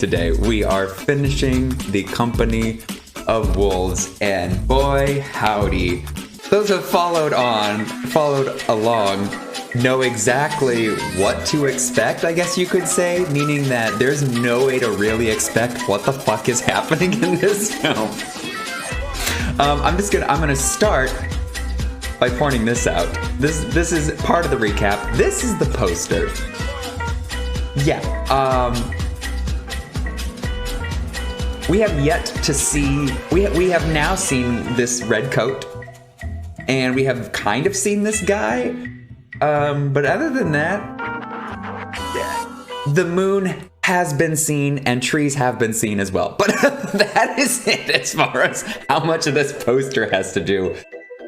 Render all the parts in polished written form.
today. We are finishing The Company of Wolves, and boy howdy, those who have followed along know exactly what to expect, I guess you could say, meaning that there's no way to really expect what the fuck is happening in this film. I'm gonna start by pointing this out. This is part of the recap. This is the poster. Yeah, we have yet to see, we have now seen this red coat, and we have kind of seen this guy, but other than that, the moon has been seen and trees have been seen as well. But that is it as far as how much of this poster has to do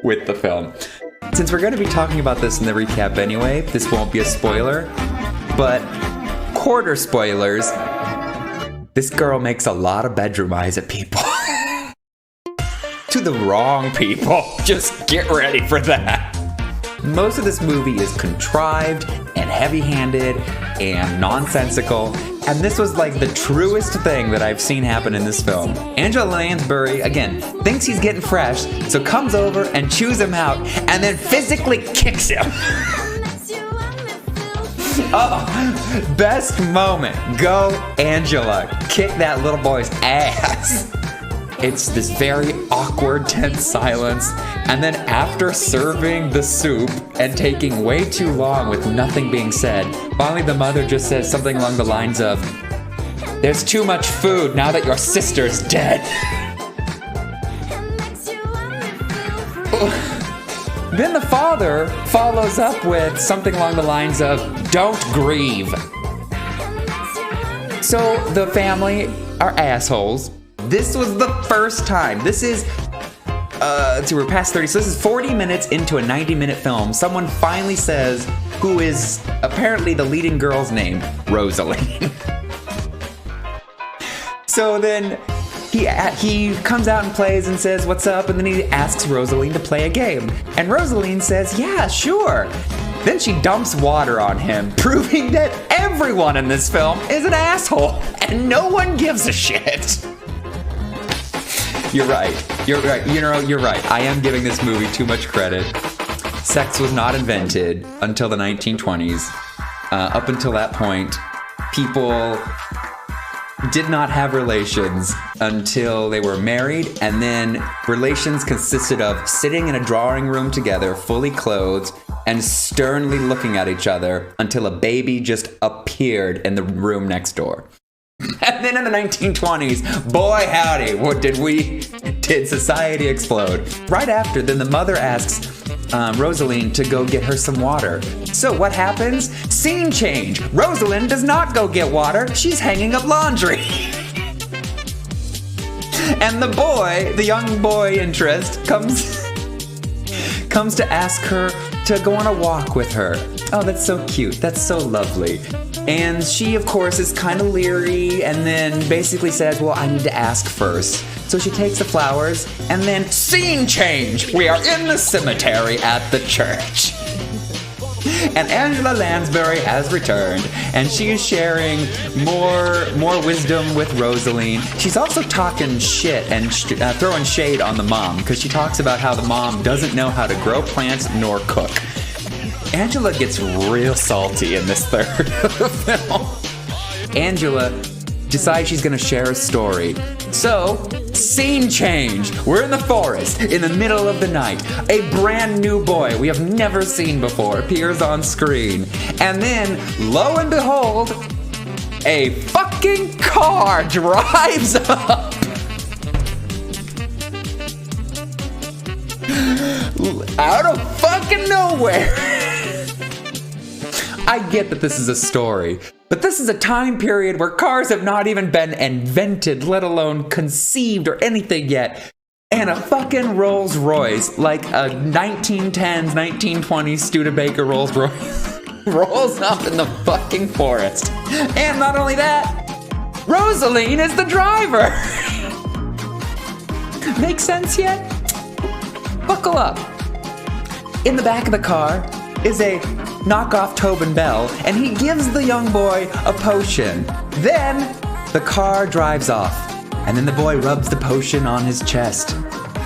with the film. Since we're going to be talking about this in the recap anyway, this won't be a spoiler, but quarter spoilers. This girl makes a lot of bedroom eyes at people. To the wrong people. Just get ready for that. Most of this movie is contrived and heavy-handed and nonsensical, and this was like the truest thing that I've seen happen in this film. Angela Lansbury, again, thinks he's getting fresh, so comes over and chews him out, and then physically kicks him. Oh, best moment. Go, Angela. Kick that little boy's ass. It's this very awkward, tense silence. And then after serving the soup and taking way too long with nothing being said, finally the mother just says something along the lines of, "There's too much food now that your sister's dead." Then the father follows up with something along the lines of, "Don't grieve." So the family are assholes. This was the first time. This is, we're past 30, so this is 40 minutes into a 90-minute film. Someone finally says, who is apparently the leading girl's name, Rosaline. So then he comes out and plays and says, "What's up?" And then he asks Rosaline to play a game. And Rosaline says, "Yeah, sure." Then she dumps water on him, proving that everyone in this film is an asshole, and no one gives a shit. You're right. You're right. I am giving this movie too much credit. Sex was not invented until the 1920s. Up until that point, people did not have relations until they were married, and then relations consisted of sitting in a drawing room together, fully clothed, and sternly looking at each other until a baby just appeared in the room next door. And then in the 1920s, boy howdy, did society explode. Right after, then the mother asks Rosaline to go get her some water. So what happens? Scene change. Rosaline does not go get water. She's hanging up laundry. And the boy, the young boy interest, comes to ask her to go on a walk with her. Oh, that's so cute. That's so lovely. And she, of course, is kind of leery and then basically says, well, I need to ask first. So she takes the flowers, and then scene change. We are in the cemetery at the church. And Angela Lansbury has returned, and she is sharing more wisdom with Rosaline. She's also talking shit and throwing shade on the mom, because she talks about how the mom doesn't know how to grow plants nor cook. Angela gets real salty in this third of the film. Angela decides she's gonna share a story. So, scene change. We're in the forest, in the middle of the night. A brand new boy we have never seen before appears on screen. And then, lo and behold, a fucking car drives up. Out of fucking nowhere. I get that this is a story, but this is a time period where cars have not even been invented, let alone conceived or anything yet. And a fucking Rolls Royce, like a 1910s, 1920s Studebaker Rolls Royce, rolls up in the fucking forest. And not only that, Rosaline is the driver. Make sense yet? Buckle up. In the back of the car is a knockoff Tobin Bell, and he gives the young boy a potion. Then the car drives off. And then the boy rubs the potion on his chest.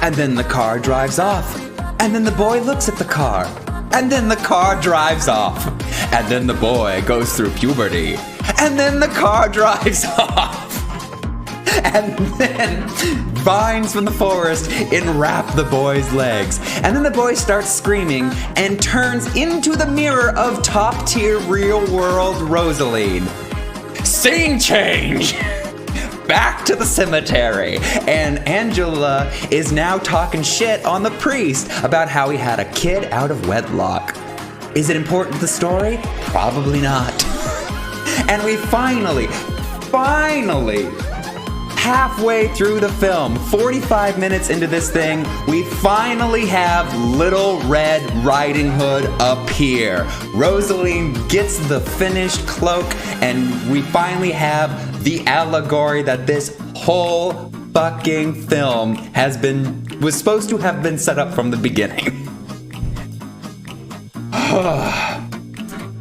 And then the car drives off. And then the boy looks at the car. And then the car drives off. And then the boy goes through puberty. And then the car drives off. And then vines from the forest enwrap the boy's legs. And then the boy starts screaming and turns into the mirror of top-tier real-world Rosaline. Scene change! Back to the cemetery. And Angela is now talking shit on the priest about how he had a kid out of wedlock. Is it important to the story? Probably not. And we finally, halfway through the film, 45 minutes into this thing, we finally have Little Red Riding Hood appear. Rosaline gets the finished cloak, and we finally have the allegory that this whole fucking film was supposed to have been set up from the beginning.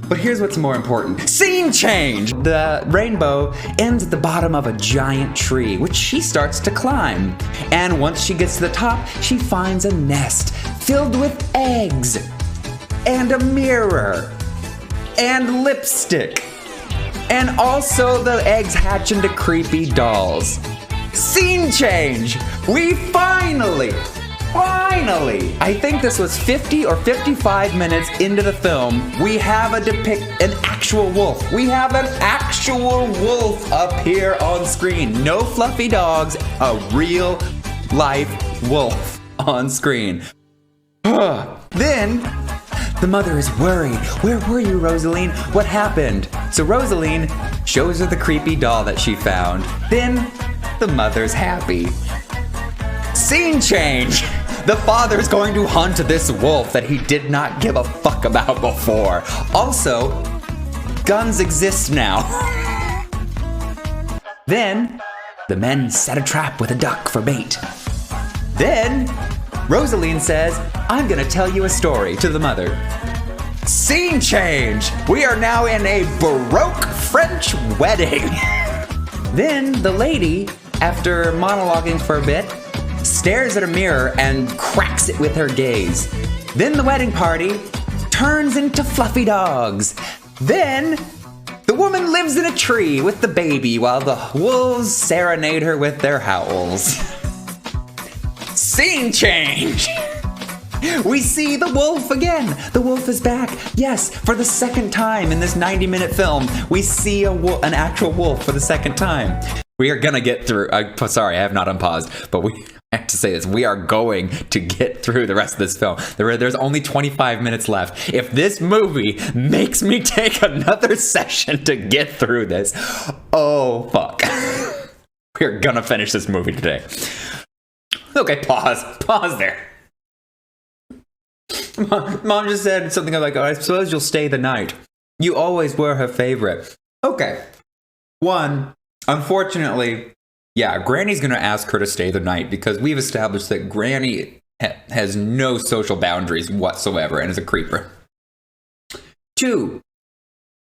But here's what's more important. Scene change! The rainbow ends at the bottom of a giant tree, which she starts to climb. And once she gets to the top, she finds a nest filled with eggs, and a mirror, and lipstick. And also the eggs hatch into creepy dolls. Scene change! We finally, I think this was 50 or 55 minutes into the film, we have an actual wolf. We have an actual wolf appear on screen. No fluffy dogs, a real life wolf on screen. Then the mother is worried. Where were you, Rosaline? What happened? So Rosaline shows her the creepy doll that she found. Then the mother's happy. Scene change! The father's going to hunt this wolf that he did not give a fuck about before. Also, guns exist now. Then, the men set a trap with a duck for bait. Then, Rosaline says, I'm gonna tell you a story to the mother. Scene change! We are now in a Baroque French wedding. Then, the lady, after monologuing for a bit, stares at a mirror and cracks it with her gaze. Then the wedding party turns into fluffy dogs. Then the woman lives in a tree with the baby while the wolves serenade her with their howls. Scene change! We see the wolf again. The wolf is back. Yes, for the second time in this 90-minute film, we see an actual wolf for the second time. We are gonna get through. Sorry, I have not unpaused, but I have to say this. We are going to get through the rest of this film. There's only 25 minutes left. If this movie makes me take another session to get through this, oh fuck. We're gonna finish this movie today. Okay, pause there. Mom just said something like, oh, I suppose you'll stay the night. You always were her favorite. Okay. One, unfortunately, yeah, Granny's gonna ask her to stay the night because we've established that Granny has no social boundaries whatsoever and is a creeper. Two,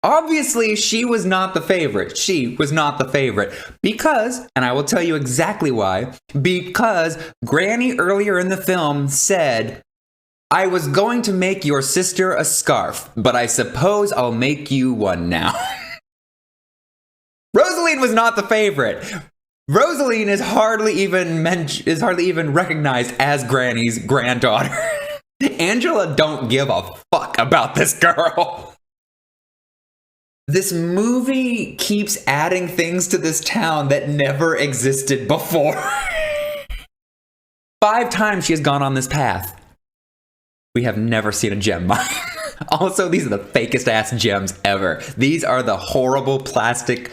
obviously she was not the favorite. She was not the favorite because, and I will tell you exactly why, because Granny earlier in the film said, I was going to make your sister a scarf, but I suppose I'll make you one now. Rosaline was not the favorite. Rosaline is hardly even recognized as Granny's granddaughter. Angela don't give a fuck about this girl. This movie keeps adding things to this town that never existed before. 5 times she has gone on this path. We have never seen a gem mine. Also, these are the fakest ass gems ever. These are the horrible plastic,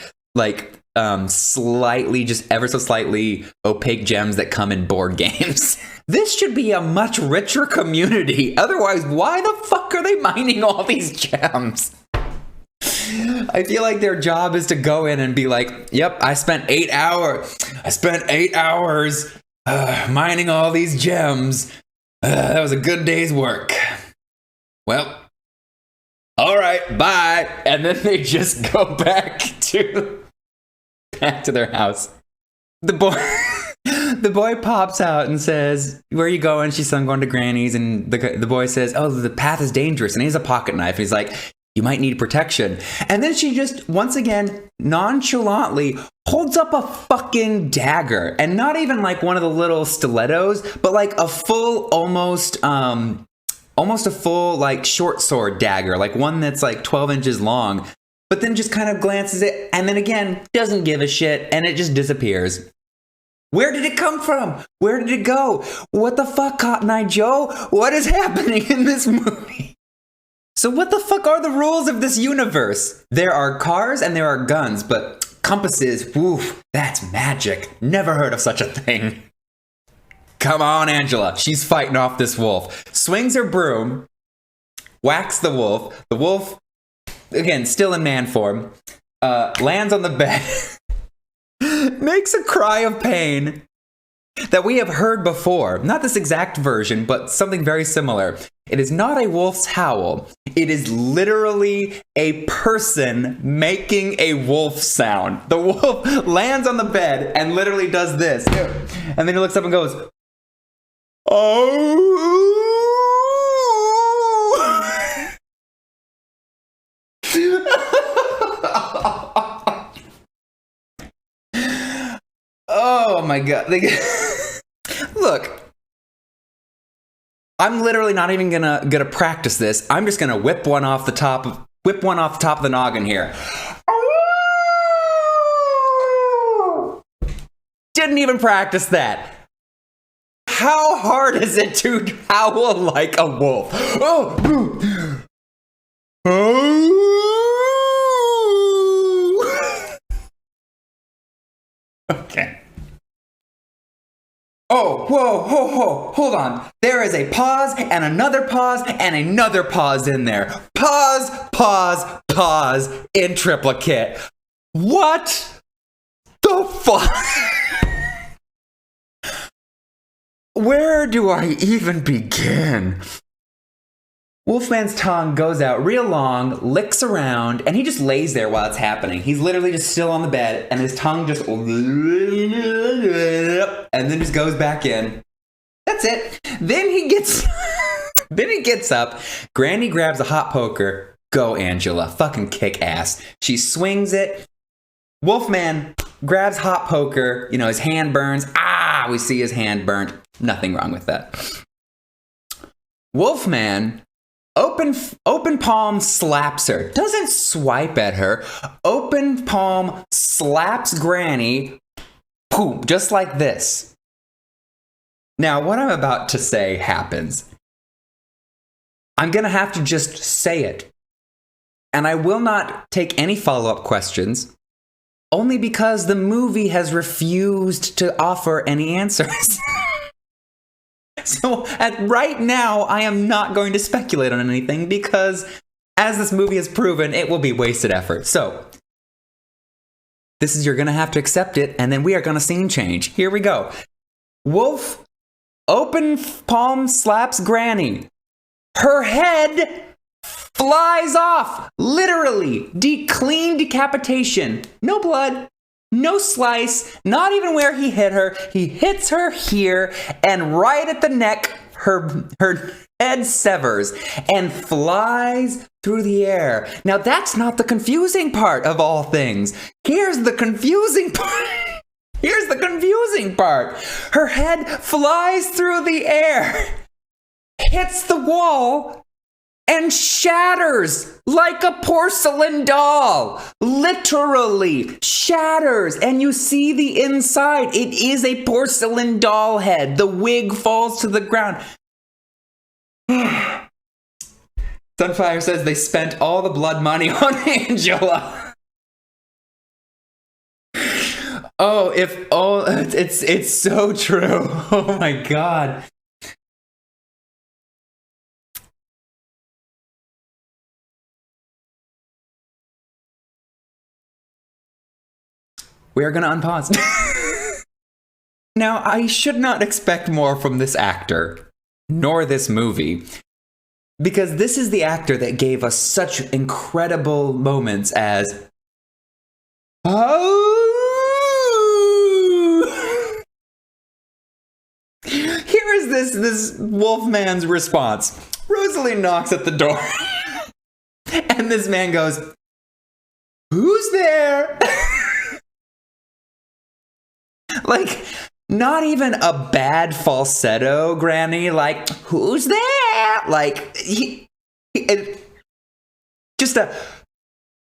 slightly, just ever so slightly opaque gems that come in board games. This should be a much richer community. Otherwise, why the fuck are they mining all these gems? I feel like their job is to go in and be like, yep, I spent 8 hours mining all these gems. That was a good day's work. Well, all right, bye. And then they just go back to back to their house. The boy pops out and says, "Where are you going?" She says, "I'm going to Granny's." And the boy says, "Oh, the path is dangerous." And he has a pocket knife. He's like, "You might need protection." And then she just, once again, nonchalantly holds up a fucking dagger. And not even like one of the little stilettos, but like a full, almost a full, like, short sword dagger. Like one that's like 12 inches long. But then just kind of glances it, and then again, doesn't give a shit, and it just disappears. Where did it come from? Where did it go? What the fuck, Cotton Eye Joe? What is happening in this movie? So what the fuck are the rules of this universe? There are cars and there are guns, but compasses, woof, that's magic. Never heard of such a thing. Come on, Angela. She's fighting off this wolf. Swings her broom, whacks the wolf. The wolf, again, still in man form, lands on the bed, makes a cry of pain that we have heard before. Not this exact version, but something very similar. It is not a wolf's howl. It is literally a person making a wolf sound. The wolf lands on the bed and literally does this. And then he looks up and goes, "Oh." Oh my god. Look, I'm literally not even gonna practice this. I'm just gonna whip one off the top of the noggin here. Didn't even practice that. How hard is it to howl like a wolf? Oh. Okay. Oh, whoa, hold on. There is a pause and another pause and another pause in there. Pause in triplicate. What the fuck? Where do I even begin? Wolfman's tongue goes out real long, licks around, and he just lays there while it's happening. He's literally just still on the bed, and his tongue just... and then just goes back in. That's it. Then he gets... then he gets up. Granny grabs a hot poker. Go, Angela. Fucking kick ass. She swings it. Wolfman grabs hot poker. You know, his hand burns. Ah, we see his hand burnt. Nothing wrong with that. Wolfman... Open palm slaps her. Doesn't swipe at her. Open palm slaps Granny. Boom, just like this. Now, what I'm about to say happens. I'm going to have to just say it. And I will not take any follow-up questions. Only because the movie has refused to offer any answers. So right now, I am not going to speculate on anything because, as this movie has proven, it will be wasted effort. So, you're going to have to accept it, and then we are going to scene change. Here we go. Wolf, open palm slaps Granny. Her head flies off. Literally, clean decapitation. No blood. No slice, not even where he hit her. He hits her here, and right at the neck, her head severs and flies through the air. Now, that's not the confusing part of all things. Here's the confusing part. Here's the confusing part. Her head flies through the air, hits the wall, and shatters like a porcelain doll. Literally shatters. And you see the inside. It is a porcelain doll head. The wig falls to the ground. Sunfire says they spent all the blood money on Angela. It's so true. Oh my god. We are going to unpause. Now, I should not expect more from this actor, nor this movie, because this is the actor that gave us such incredible moments as... Oh! this Wolfman's response. Rosalie knocks at the door. And this man goes, "Who's there?" Like, not even a bad falsetto, Granny. Like, "Who's there?" Like, just a,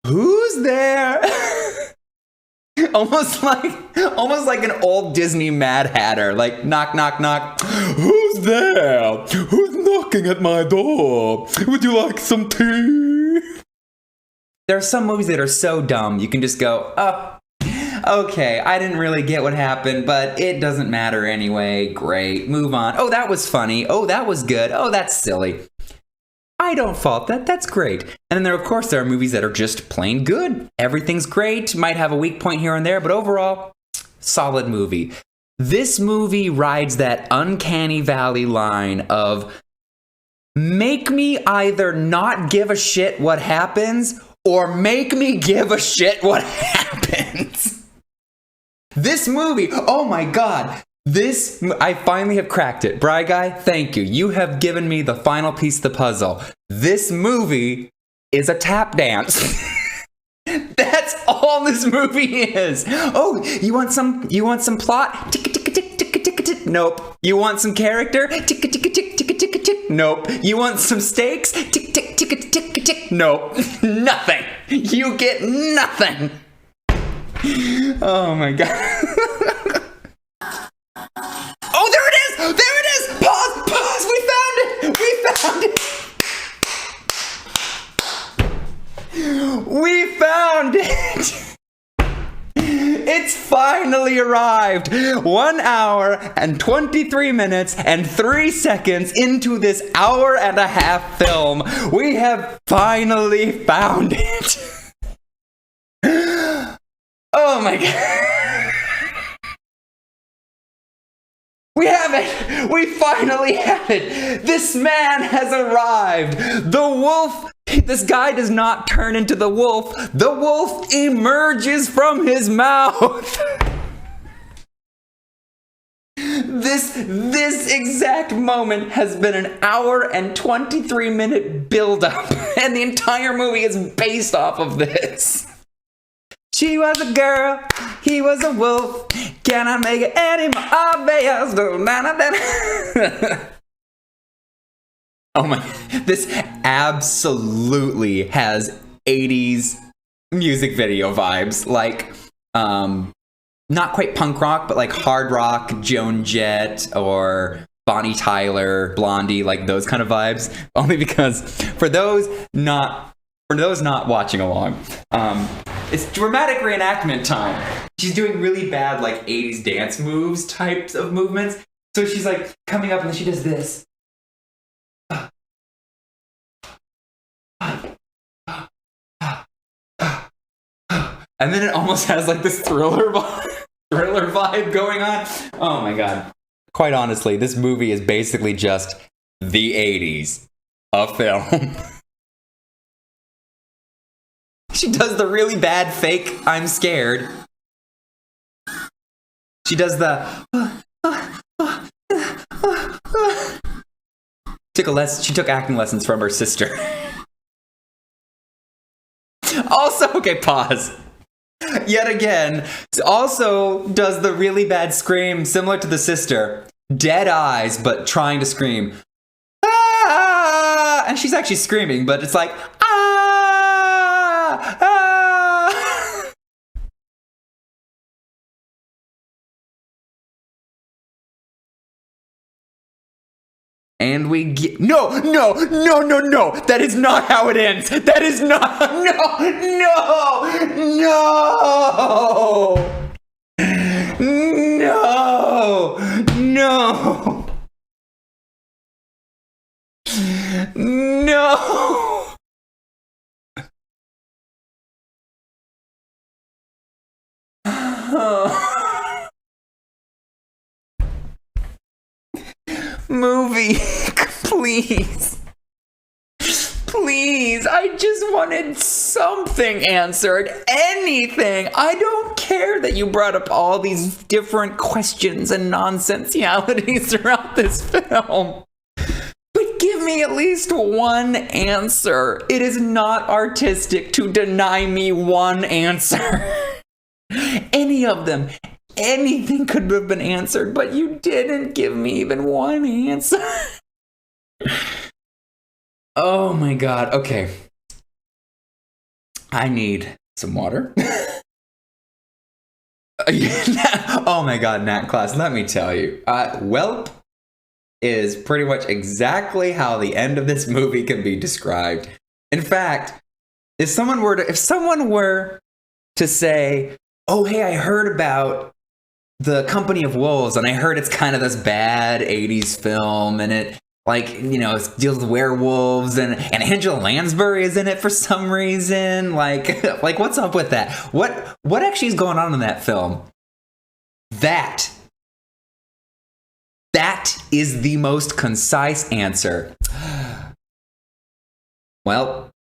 "Who's there?" almost like an old Disney Mad Hatter. Like, knock, knock, knock. "Who's there? Who's knocking at my door? Would you like some tea?" There are some movies that are so dumb, you can just go, "Oh, okay, I didn't really get what happened, but it doesn't matter anyway. Great, move on. Oh, that was funny. Oh, that was good. Oh, that's silly. I don't fault that. That's great." And then there are movies that are just plain good. Everything's great. Might have a weak point here and there, but overall, solid movie. This movie rides that uncanny valley line of make me either not give a shit what happens or make me give a shit what happens. This movie, oh my God. I finally have cracked it. Bry Guy, thank you. You have given me the final piece of the puzzle. This movie is a tap dance. That's all this movie is. Oh, you want some plot? Tick tick tick tick tick tick. Nope. You want some character? Tick tick tick tick tick tick. Nope. You want some stakes? Tick tick tick tick tick. Nope. Nothing. You get nothing. Oh my God. Oh, there it is! There it is! Pause! We found it! It's finally arrived! 1 hour and 23 minutes and 3 seconds into this hour and a half film. We have finally found it! Oh my God. We have it! We finally have it! This man has arrived! The wolf! This guy does not turn into the wolf. The wolf emerges from his mouth! This exact moment has been an hour and 23 minute build-up, and the entire movie is based off of this. She was a girl, he was a wolf. Can I make it any more obvious? Oh my, this absolutely has 80s music video vibes. Like, not quite punk rock, but like hard rock, Joan Jett, or Bonnie Tyler, Blondie, like those kind of vibes. Only because, for those not watching along, it's dramatic reenactment time. She's doing really bad, like, 80s dance moves types of movements. So she's, like, coming up and then she does this. And then it almost has, like, this thriller vibe going on. Oh, my God. Quite honestly, this movie is basically just the 80s, a film. She does the really bad fake "I'm scared." She does the She took acting lessons from her sister. Also, okay, pause. Yet again, also does the really bad scream similar to the sister. Dead eyes, but trying to scream. Ah! And she's actually screaming, but it's like, ah! Ah! And we get... No! That is not how it ends! That is not... No! Movie, please. Please, I just wanted something answered. Anything. I don't care that you brought up all these different questions and nonsensialities throughout this film. But give me at least one answer. It is not artistic to deny me one answer. Any of them. Anything could have been answered, but you didn't give me even one answer. Oh my God. Okay. I need some water. Oh my God, Nat class, let me tell you. Welp is pretty much exactly how the end of this movie can be described. In fact, if someone were to say, oh, hey, I heard about the Company of Wolves, and I heard it's kind of this bad 80s film, and it, like, you know, it deals with werewolves, and Angela Lansbury is in it for some reason. Like what's up with that? What actually is going on in that film? That is the most concise answer. Well,